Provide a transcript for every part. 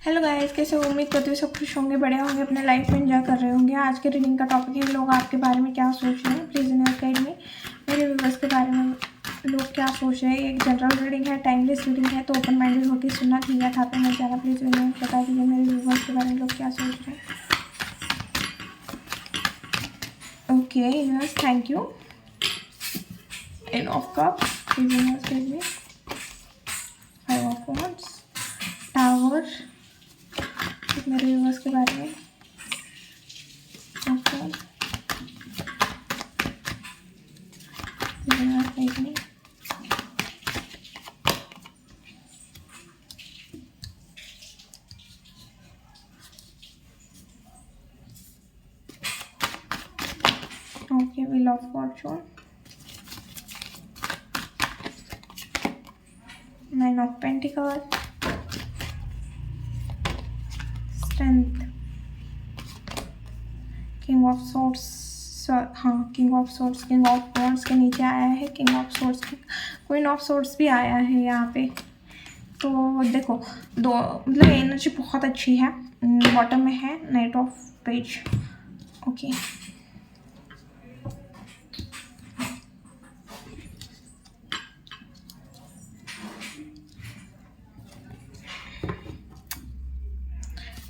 Hello guys, कैसे हो? उम्मीद करती हूँ सब खुश होंगे, बड़े होंगे, अपने लाइफ में एंजॉय कर रहे होंगे। आज के रीडिंग का टॉपिक है लोग आपके बारे में क्या सोच रहे हैं। प्लीज़ इन गाइड में मेरे व्यूवर्स के बारे में लोग क्या सोच रहे हैं। एक जनरल रीडिंग है, टाइमलेस रीडिंग है, तो ओपन माइंडेड होकर सुनना, ठीक है? था पे मत जाना। प्लीज़ इन्हें बता दीजिए मेरे व्यूवर्स के बारे में लोग क्या सोच रहे हैं। Okay universe, thank you. In of cups, please universe guide में। फाइव ऑफ वांड्स, टावर, मेरे व्यूवर्स के बारे में। ओके यूनिवर्स गाइड में। Okay wheel of fortune, nine of pentacle, strength, king of swords. हाँ, king of swords, king of wands के नीचे आया है king of swords, queen of swords भी आया है यहाँ पे। तो देखो, दो मतलब एनर्जी बहुत अच्छी है। बॉटम में है night of page. Okay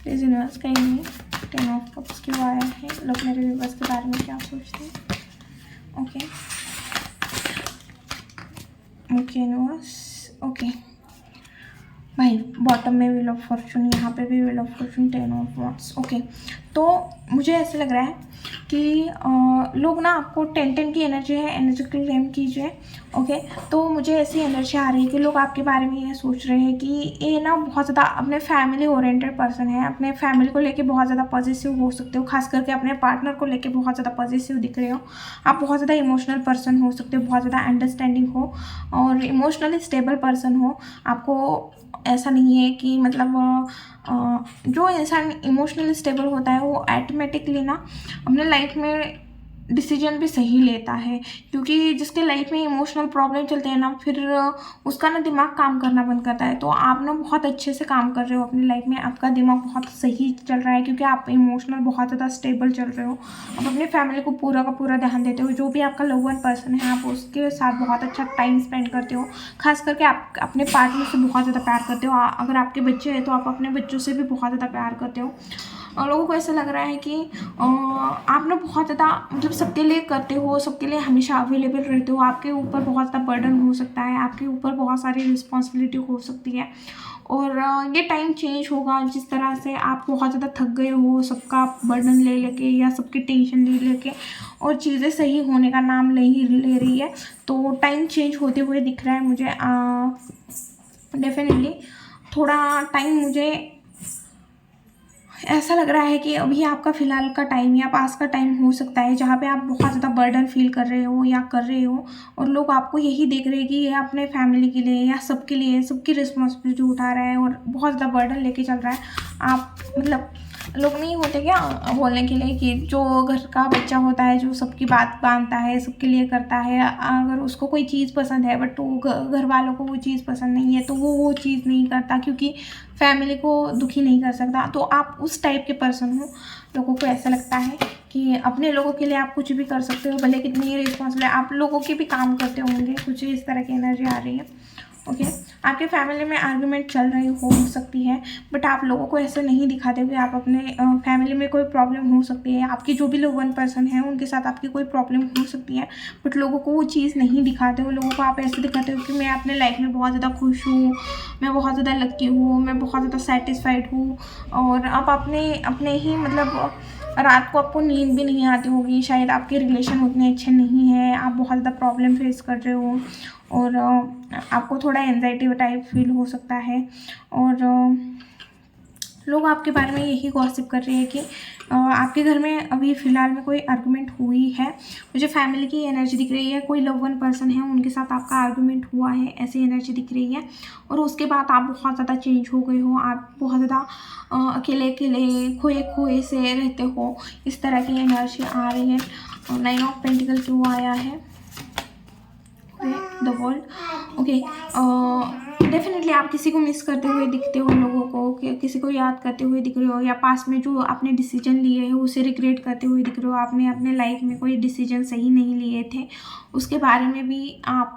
please universe कहीं नहीं। टेन ऑफ कप्स क्यों आया है? लोग मेरे व्यूवर्स के बारे में क्या सोचते हैं। Okay okay universe. ओके भाई, बॉटम में व्हील ऑफ फॉर्चून, यहाँ पे भी wheel of Fortune, ten of wands. Okay, तो मुझे ऐसे लग रहा है कि लोग ना आपको टेन की एनर्जी है, एनर्जी क्लेम कीजिए। ओके, तो मुझे ऐसी एनर्जी आ रही है कि लोग आपके बारे में ये सोच रहे हैं कि ये ना बहुत ज़्यादा अपने फैमिली ओरिएंटेड पर्सन है। अपने फैमिली को लेके बहुत ज़्यादा पॉजिटिव हो सकते हो, खास करके अपने पार्टनर को लेके बहुत ज़्यादा पॉजिटिव दिख रहे हो। आप बहुत ज़्यादा इमोशनल पर्सन हो सकते हो, बहुत ज़्यादा अंडरस्टैंडिंग हो और इमोशनली स्टेबल पर्सन हो। आपको ऐसा नहीं है कि मतलब जो इंसान इमोशनली स्टेबल होता है वो ऑटोमेटिकली ना अपने लाइफ में डिसीजन भी सही लेता है, क्योंकि जिसके लाइफ में इमोशनल प्रॉब्लम चलते हैं ना, फिर उसका ना दिमाग काम करना बंद करता है। तो आप ना बहुत अच्छे से काम कर रहे हो अपनी लाइफ में, आपका दिमाग बहुत सही चल रहा है क्योंकि आप इमोशनल बहुत ज़्यादा स्टेबल चल रहे हो। आप अपनी फैमिली को पूरा का पूरा ध्यान देते हो। जो भी आपका लव वन पर्सन है, आप उसके साथ बहुत अच्छा टाइम स्पेंड करते हो। खास करके आप अपने पार्टनर से बहुत ज़्यादा प्यार करते हो। अगर आपके बच्चे हैं तो आप अपने बच्चों से भी बहुत ज़्यादा प्यार करते हो। और लोगों को ऐसा लग रहा है कि आप ना बहुत ज़्यादा मतलब सबके लिए करते हो, सबके लिए हमेशा अवेलेबल रहते हो। आपके ऊपर बहुत ज़्यादा बर्डन हो सकता है, आपके ऊपर बहुत सारी रिस्पॉन्सिबिलिटी हो सकती है। और ये टाइम चेंज होगा। जिस तरह से आप बहुत ज़्यादा थक गए हो सबका बर्डन ले लेके या सबकी टेंशन ले लेके, और चीज़ें सही होने का नाम नहीं ले रही है, तो टाइम चेंज होते हुए दिख रहा है मुझे। डेफिनेटली थोड़ा टाइम मुझे ऐसा लग रहा है कि अभी आपका फ़िलहाल का टाइम या पास का टाइम हो सकता है जहाँ पे आप बहुत ज़्यादा बर्डन फील कर रहे हो या कर रहे हो, और लोग आपको यही देख रहे हैं कि ये अपने फैमिली के लिए या सबके लिए सबकी रिस्पॉन्सिबिलिटी उठा रहा है और बहुत ज़्यादा बर्डन लेके चल रहा है। आप मतलब लोग नहीं होते क्या बोलने के लिए कि जो घर का बच्चा होता है, जो सबकी बात मानता है, सबके लिए करता है। अगर उसको कोई चीज़ पसंद है बट वो घर वालों को वो चीज़ पसंद नहीं है, तो वो चीज़ नहीं करता क्योंकि फैमिली को दुखी नहीं कर सकता। तो आप उस टाइप के पर्सन हो। लोगों को ऐसा लगता है कि अपने लोगों के लिए आप कुछ भी कर सकते हो, भले कितनी ही रिस्पॉन्सिबल है, आप लोगों के भी काम करते होंगे। कुछ इस तरह की एनर्जी आ रही है। ओके, आपके फैमिली में आर्गुमेंट चल रही हो सकती है, बट आप लोगों को ऐसे नहीं दिखाते कि आप अपने फैमिली में कोई प्रॉब्लम हो सकती है। आपकी जो भी लोग वन पर्सन है उनके साथ आपकी कोई प्रॉब्लम हो सकती है, बट लोगों को वो चीज़ नहीं दिखाते हो। लोगों को आप ऐसे दिखाते हो कि मैं अपने लाइफ में बहुत ज़्यादा खुश हूँ, मैं बहुत ज़्यादा लकी हूँ, मैं बहुत ज़्यादा सेटिस्फाइड हूँ। और आप अपने अपने ही मतलब रात को आपको नींद भी नहीं आती होगी, शायद आपके रिलेशन उतने अच्छे नहीं हैं, आप बहुत ज़्यादा प्रॉब्लम फेस कर रहे हो और आपको थोड़ा एंजाइटी टाइप फील हो सकता है। और लोग आपके बारे में यही गॉसिप कर रहे हैं कि आपके घर में अभी फ़िलहाल में कोई आर्गुमेंट हुई है। मुझे फैमिली की एनर्जी दिख रही है, कोई लव वन पर्सन है उनके साथ आपका आर्गुमेंट हुआ है, ऐसी एनर्जी दिख रही है। और उसके बाद आप बहुत ज़्यादा चेंज हो गए हो, आप बहुत ज़्यादा अकेले अकेले खोए खोए से रहते हो, इस तरह की एनर्जी आ रही है। नाइन ऑफ पेंटिकल क्यों आया है? The world. ओके, डेफिनेटली आप किसी को मिस करते हुए दिखते हो लोगों को, किसी को याद करते हुए दिख रहे हो, या पास्ट में जो आपने डिसीजन लिए है उसे रिग्रेट करते हुए दिख रहे हो। आपने अपने लाइफ में कोई डिसीजन सही नहीं लिए थे, उसके बारे में भी आप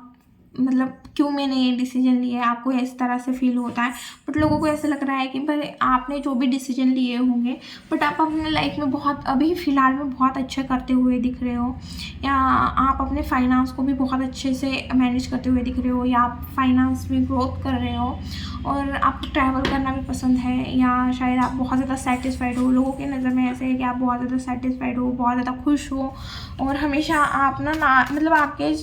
मतलब क्यों मैंने ये डिसीजन लिया है, आपको इस तरह से फील होता है। बट लोगों को ऐसा लग रहा है कि भाई आपने जो भी डिसीजन लिए होंगे, बट आप अपने लाइफ में बहुत अभी फ़िलहाल में बहुत अच्छे करते हुए दिख रहे हो, या आप अपने फाइनेंस को भी बहुत अच्छे से मैनेज करते हुए दिख रहे हो, या आप फाइनेंस में ग्रोथ कर रहे हो, और आपको ट्रैवल करना भी पसंद है, या शायद आप बहुत ज़्यादा सेटिस्फाइड हो। लोगों की नज़र में ऐसे है कि आप बहुत ज़्यादा सेटिस्फाइड हो, बहुत ज़्यादा खुश हो, और हमेशा आप ना मतलब आपके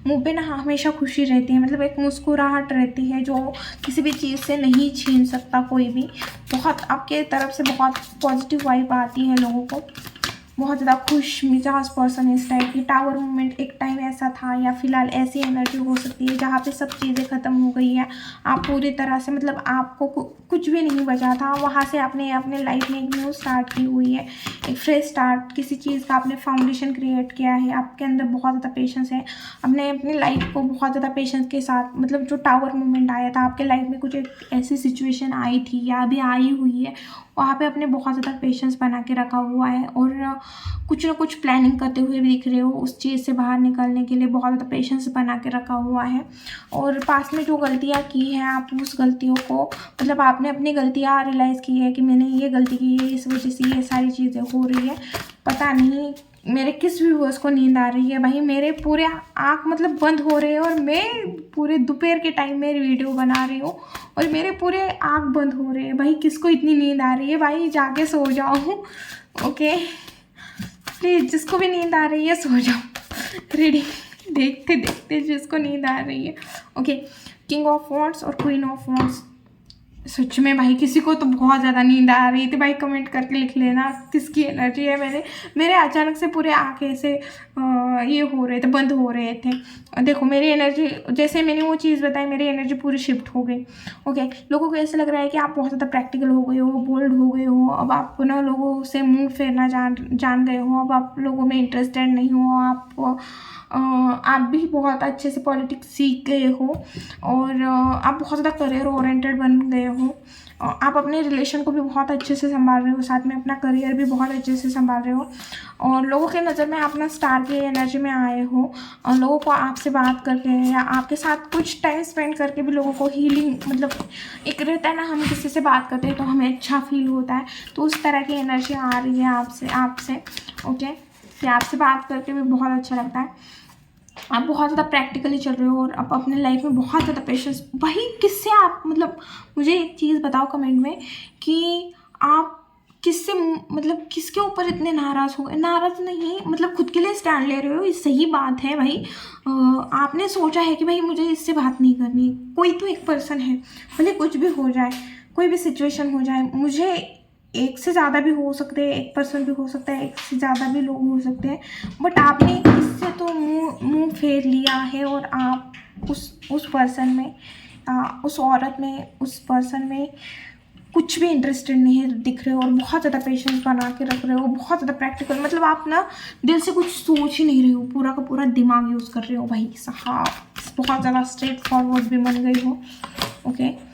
मुँह पे ना हमेशा खुशी रहती है, मतलब एक मुस्कुराहट रहती है जो किसी भी चीज़ से नहीं छीन सकता कोई भी। बहुत आपके तरफ से बहुत पॉजिटिव वाइब आती है लोगों को, बहुत ज़्यादा खुश मिजाज पर्सन है इस टाइप की। टावर मूवमेंट एक टाइम ऐसा था, या फिलहाल ऐसी एनर्जी हो सकती है जहाँ पे सब चीज़ें ख़त्म हो गई है। आप पूरी तरह से मतलब आपको कुछ भी नहीं बचा था, वहाँ से आपने अपने लाइफ में एक न्यू स्टार्ट की हुई है, एक फ्रेश स्टार्ट, किसी चीज़ का आपने फाउंडेशन क्रिएट किया है। आपके अंदर बहुत ज़्यादा पेशेंस है, आपने अपनी लाइफ को बहुत ज़्यादा पेशेंस के साथ, मतलब जो टावर मूवमेंट आया था आपके लाइफ में, कुछ एक ऐसी सिचुएशन आई थी या अभी आई हुई है, वहाँ पे आपने बहुत ज़्यादा पेशेंस बना के रखा हुआ है, और कुछ ना कुछ प्लानिंग करते हुए भी दिख रहे हो उस चीज़ से बाहर निकलने के लिए। बहुत ज़्यादा पेशेंस बना के रखा हुआ है, और पास में जो गलतियाँ की हैं आप उस गलतियों को, मतलब आपने अपनी गलतियाँ रियलाइज़ की है कि मैंने ये गलती की है, इस वजह से ये सारी चीज़ें हो रही है। पता नहीं मेरे किस व्यूअर्स को नींद आ रही है भाई, मेरे पूरे आँख मतलब बंद हो रहे हैं, और मैं पूरे दोपहर के टाइम में वीडियो बना रही हूँ और मेरे पूरे आँख बंद हो रहे हैं भाई। किसको इतनी नींद आ रही है भाई, जाके सो जाओ। ओके प्लीज़, जिसको भी नींद आ रही है सो जाओ। रीडिंग देखते देखते जिसको नींद आ रही है। ओके, किंग ऑफ वॉन्ड्स और क्वीन ऑफ वॉन्ड्स, सच में भाई किसी को तो बहुत ज़्यादा नींद आ रही थी भाई, कमेंट करके लिख लेना किसकी एनर्जी है। मेरे अचानक से पूरे आँखें से ये हो रहे थे, बंद हो रहे थे। देखो मेरी एनर्जी, जैसे मैंने वो चीज़ बताई, मेरी एनर्जी पूरी शिफ्ट हो गई। ओके, लोगों को ऐसा लग रहा है कि आप बहुत ज़्यादा प्रैक्टिकल हो गए हो, बोल्ड हो गए हो, अब आप ना लोगों से मुँह फेरना जान गए हो, अब आप लोगों में इंटरेस्टेड नहीं हो, आप भी बहुत अच्छे से पॉलिटिक्स सीख गए हो, और आप बहुत ज़्यादा करियर ओरिएंटेड बन गए हो। आप अपने रिलेशन को भी बहुत अच्छे से संभाल रहे हो, साथ में अपना करियर भी बहुत अच्छे से संभाल रहे हो, और लोगों के नज़र में आप ना स्टार की एनर्जी में आए हो, और लोगों को आपसे बात करके या आपके साथ कुछ टाइम स्पेंड करके भी लोगों को हीलिंग, मतलब एक रहता है ना, हम किसी से बात करते हैं तो हमें अच्छा फील होता है, तो उस तरह की एनर्जी आ रही है आपसे। ओके, कि आपसे बात करके भी बहुत अच्छा लगता है। आप बहुत ज़्यादा प्रैक्टिकली चल रहे हो, और आप अपने लाइफ में बहुत ज़्यादा पेशेंस। भाई किससे आप, मतलब मुझे एक चीज़ बताओ कमेंट में कि आप किससे, मतलब किसके ऊपर इतने नाराज़ हो गए। नाराज़ नहीं, मतलब खुद के लिए स्टैंड ले रहे हो, ये सही बात है भाई। आपने सोचा है कि भाई मुझे इससे बात नहीं करनी। कोई तो एक पर्सन है, भले कुछ भी हो जाए, कोई भी सिचुएशन हो जाए, मुझे एक से ज़्यादा भी हो सकते हैं, एक पर्सन भी हो सकता है, एक से ज़्यादा भी लोग हो सकते हैं, बट आपने इससे तो मुंह फेर लिया है, और आप उस पर्सन में, उस औरत में, उस पर्सन में कुछ भी इंटरेस्टेड नहीं दिख रहे हो, और बहुत ज़्यादा पेशेंस बना के रख रहे हो, बहुत ज़्यादा प्रैक्टिकल, मतलब आप ना दिल से कुछ सोच ही नहीं रहे हो, पूरा का पूरा दिमाग यूज़ कर रहे हो भाई साहब। बहुत ज़्यादा स्ट्रेट फॉरवर्ड भी बन गई हो। ओके,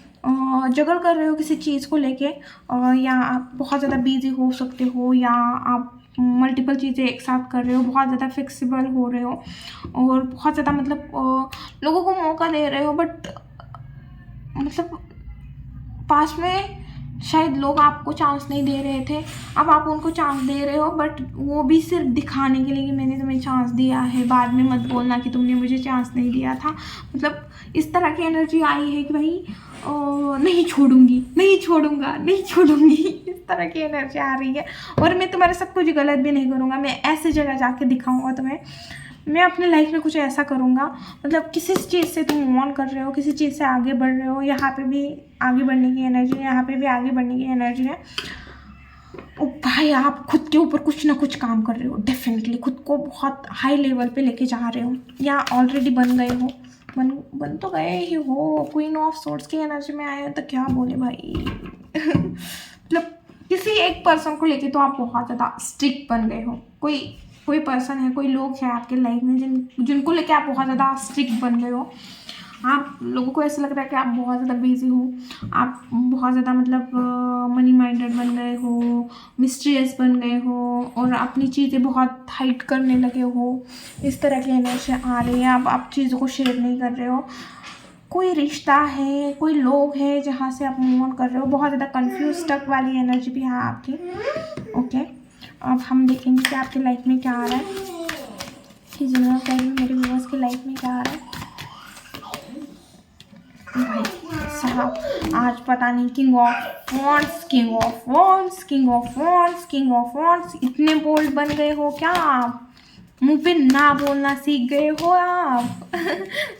जगल कर रहे हो किसी चीज़ को लेके, या आप बहुत ज़्यादा बिजी हो सकते हो, या आप मल्टीपल चीज़ें एक साथ कर रहे हो, बहुत ज़्यादा फ्लेक्सिबल हो रहे हो, और बहुत ज़्यादा मतलब लोगों को मौका दे रहे हो, बट मतलब पास में शायद लोग आपको चांस नहीं दे रहे थे, अब आप उनको चांस दे रहे हो, बट वो भी सिर्फ दिखाने के लिए कि मैंने तुम्हें चांस दिया है, बाद में मत बोलना कि तुमने मुझे चांस नहीं दिया था। मतलब इस तरह की एनर्जी आई है कि भाई नहीं छोड़ूंगी, नहीं छोड़ूंगा, नहीं छोड़ूंगी, इस तरह की एनर्जी आ रही है। और मैं तुम्हारे साथ कुछ गलत भी नहीं करूँगा, मैं ऐसी जगह जाके दिखाऊंगा तुम्हें, मैं अपने लाइफ में कुछ ऐसा करूँगा। मतलब किसी चीज़ से तुम मूव ऑन कर रहे हो, किसी चीज़ से आगे बढ़ रहे हो, यहाँ पे भी आगे बढ़ने की एनर्जी है, यहाँ पे भी आगे बढ़ने की एनर्जी है। ओ भाई, आप खुद के ऊपर कुछ ना कुछ काम कर रहे हो, डेफिनेटली खुद को बहुत हाई लेवल पे लेके जा रहे हो, या ऑलरेडी बन गए हो, बन तो गए ही हो। क्वीन ऑफ सोर्ड्स की एनर्जी में आए हो तो क्या बोले भाई। मतलब किसी एक पर्सन को लेके तो आप बहुत ज़्यादा स्ट्रिक्ट बन गए हो। कोई पर्सन है, कोई लोग है आपके लाइफ में जिनको लेके आप बहुत ज़्यादा स्ट्रिक्ट बन गए हो। आप लोगों को ऐसा लग रहा है कि आप बहुत ज़्यादा बिजी हो, आप बहुत ज़्यादा मतलब मनी माइंडेड बन गए हो, मिस्टीरियस बन गए हो और अपनी चीज़ें बहुत हाइड करने लगे हो। इस तरह की एनर्जी आ रही है, आप चीज़ों को शेयर नहीं कर रहे हो। कोई रिश्ता है, कोई लोग हैं जहाँ से आप मूव ऑन कर रहे हो। बहुत ज़्यादा कंफ्यूज स्टक वाली एनर्जी भी है आपकी। ओके, अब हम देखेंगे कि आपकी लाइफ में क्या आ रहा है, कि जनरल मेरे व्यूअर्स की लाइफ में क्या आ रहा है। भाई साहब, आज पता नहीं king of wands, king of wands, king of wands, king of wands, इतने बोल्ड बन गए हो क्या आप? मुंह पे ना बोलना सीख गए हो आप।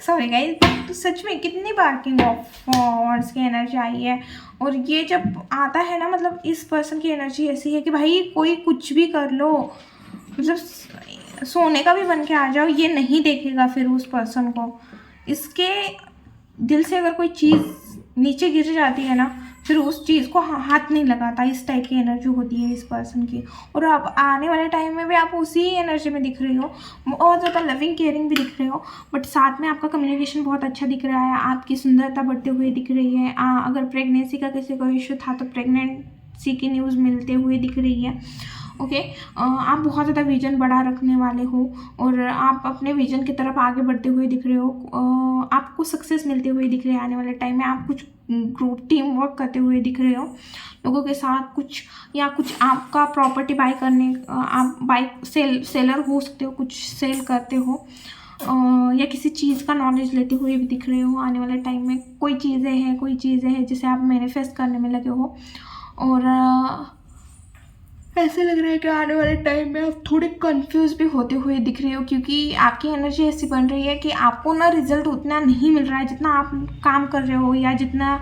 सॉरी गाइस, तो सच में कितनी बार किंग ऑफ वॉन्ड्स की एनर्जी आई है। और ये जब आता है ना, मतलब इस पर्सन की एनर्जी ऐसी है कि भाई कोई कुछ भी कर लो, मतलब सोने का भी बन के आ जाओ, ये नहीं देखेगा फिर उस पर्सन को। इसके दिल से अगर कोई चीज़ नीचे गिर जाती है ना, फिर उस चीज़ को हाथ नहीं लगाता। इस टाइप की एनर्जी होती है इस पर्सन की। और अब आने वाले टाइम में भी आप उसी एनर्जी में दिख रही हो, बहुत ज़्यादा लविंग केयरिंग भी दिख रहे हो, बट साथ में आपका कम्युनिकेशन बहुत अच्छा दिख रहा है, आपकी सुंदरता बढ़ते हुए दिख रही है। अगर प्रेगनेंसी का किसी को इशू था तो प्रेगनेंसी की न्यूज़ मिलते हुए दिख रही है। ओके, आप बहुत ज़्यादा विजन बड़ा रखने वाले हो और आप अपने विजन की तरफ आगे बढ़ते हुए दिख रहे हो। आपको सक्सेस मिलते हुए दिख रहे हैं आने वाले टाइम में। आप कुछ ग्रुप टीम वर्क करते हुए दिख रहे हो लोगों के साथ, कुछ या कुछ आपका प्रॉपर्टी बाय करने, आप बाय सेलर हो सकते हो, कुछ सेल करते हो, या किसी चीज़ का नॉलेज लेते हुए भी दिख रहे हो आने वाले टाइम में। कोई चीज़ें हैं जिसे आप मैनिफेस्ट करने में लगे हो। और ऐसे लग रहा है कि आने वाले टाइम में आप थोड़े कंफ्यूज भी होते हुए दिख रहे हो, क्योंकि आपकी एनर्जी ऐसी बन रही है कि आपको ना रिजल्ट उतना नहीं मिल रहा है जितना आप काम कर रहे हो, या जितना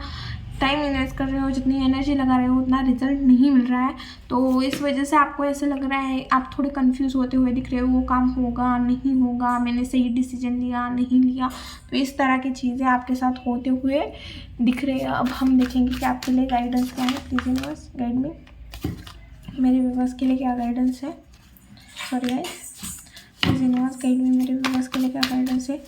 टाइम इन्वेस्ट कर रहे हो, जितनी एनर्जी लगा रहे हो, उतना रिजल्ट नहीं मिल रहा है। तो इस वजह से आपको ऐसे लग रहा है, आप थोड़े कंफ्यूज होते हुए दिख रहे हो, वो काम होगा नहीं होगा, मैंने सही डिसीजन लिया नहीं लिया। तो इस तरह की चीज़ें आपके साथ होते हुए दिख रही है। अब हम देखेंगे कि आपके लिए गाइडेंस क्या है। प्लीज़ यूनिवर्स गाइड मी, मेरे व्यूवर्स के लिए क्या गाइडेंस है। Sorry guys, please universe guide me, मेरे व्यूवर्स के लिए क्या गाइडेंस है।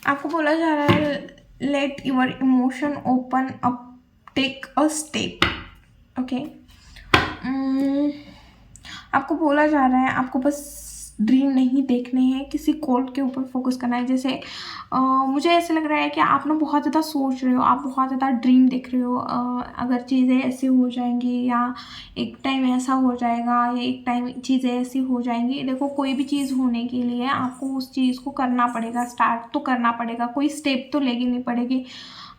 आपको बोला जा रहा है let your emotion open up, take a step. Okay, आपको बोला जा रहा है आपको बस ड्रीम नहीं देखने हैं, किसी गोल के ऊपर फोकस करना है। जैसे मुझे ऐसे लग रहा है कि आप ना बहुत ज़्यादा सोच रहे हो, आप बहुत ज़्यादा ड्रीम देख रहे हो। अगर चीज़ें ऐसी हो जाएंगी, या एक टाइम ऐसा हो जाएगा, या एक टाइम चीज़ें ऐसी हो जाएंगी। देखो, कोई भी चीज़ होने के लिए आपको उस चीज़ को करना पड़ेगा, स्टार्ट तो करना पड़ेगा, कोई स्टेप तो लेनी पड़ेगी।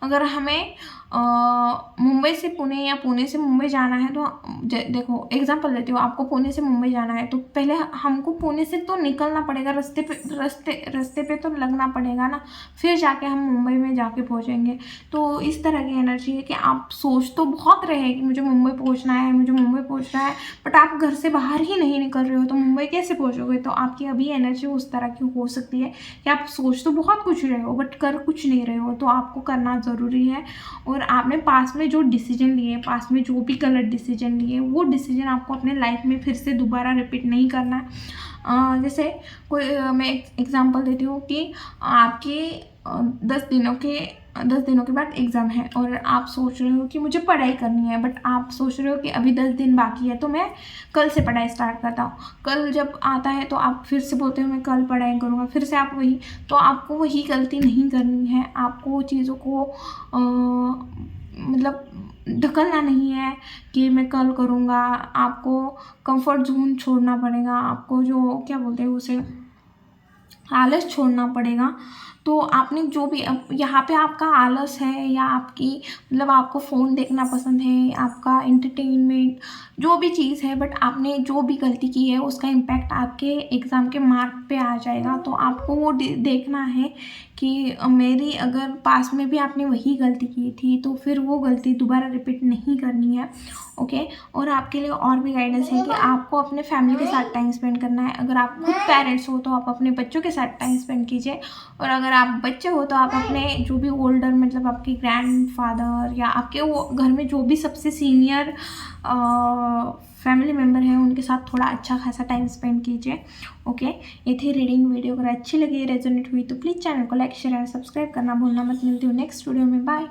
अगर हमें मुंबई से पुणे या पुणे से मुंबई जाना है तो देखो एग्जांपल देती हूँ, आपको पुणे से मुंबई जाना है तो पहले हमको पुणे से तो निकलना पड़ेगा, रास्ते पे तो लगना पड़ेगा ना, फिर जाके हम मुंबई में जाके पहुँचेंगे। तो इस तरह की एनर्जी है कि आप सोच तो बहुत रहे हैं कि मुझे मुंबई पहुँचना है, मुझे मुंबई पहुँचना है, बट आप घर से बाहर ही नहीं निकल रहे हो, तो मुंबई कैसे पहुँचोगे। तो आपकी अभी एनर्जी उस तरह की हो सकती है कि आप सोच तो बहुत कुछ रहे हो बट कर कुछ नहीं रहे हो। तो आपको करना ज़रूरी है। और आपने पास में जो डिसीजन लिए, पास में जो भी गलत डिसीजन लिए, वो डिसीजन आपको अपने लाइफ में फिर से दोबारा रिपीट नहीं करना है। जैसे कोई मैं एग्जांपल देती हूँ कि आपके 10 दिनों के बाद एग्ज़ाम है और आप सोच रहे हो कि मुझे पढ़ाई करनी है, बट आप सोच रहे हो कि अभी 10 दिन बाकी है तो मैं कल से पढ़ाई स्टार्ट करता हूँ। कल जब आता है तो आप फिर से बोलते हो मैं कल पढ़ाई करूँगा, फिर से आप वही, तो आपको वही गलती नहीं करनी है। आपको चीज़ों को मतलब ढकलना नहीं है कि मैं कल करूँगा। आपको कंफर्ट जोन छोड़ना पड़ेगा, आपको जो क्या बोलते हैं उसे, आलस छोड़ना पड़ेगा। तो आपने जो भी यहाँ पे आपका आलस है, या आपकी मतलब आपको फ़ोन देखना पसंद है, आपका एंटरटेनमेंट जो भी चीज़ है, बट आपने जो भी गलती की है उसका इम्पैक्ट आपके एग्ज़ाम के मार्क पे आ जाएगा। तो आपको वो देखना है कि मेरी अगर पास में भी आपने वही गलती की थी तो फिर वो गलती दोबारा रिपीट नहीं करनी है। ओके, और आपके लिए और भी गाइडेंस है कि आपको अपने फैमिली के साथ टाइम स्पेंड करना है। अगर आप खुद पेरेंट्स हो तो आप अपने बच्चों के साथ टाइम स्पेंड कीजिए, और अगर आप बच्चे हो तो आप अपने जो भी ओल्डर मतलब आपके ग्रैंडफादर या आपके वो घर में जो भी सबसे सीनियर फैमिली मेम्बर हैं उनके साथ थोड़ा अच्छा खासा टाइम स्पेंड कीजिए। ओके, ये थी रीडिंग वीडियो। अगर अच्छी लगी, रेजोनेट हुई तो प्लीज़ चैनल को लाइक शेयर एंड सब्सक्राइब करना भूलना मत। मिलती हूँ नेक्स्ट वीडियो में। बाय।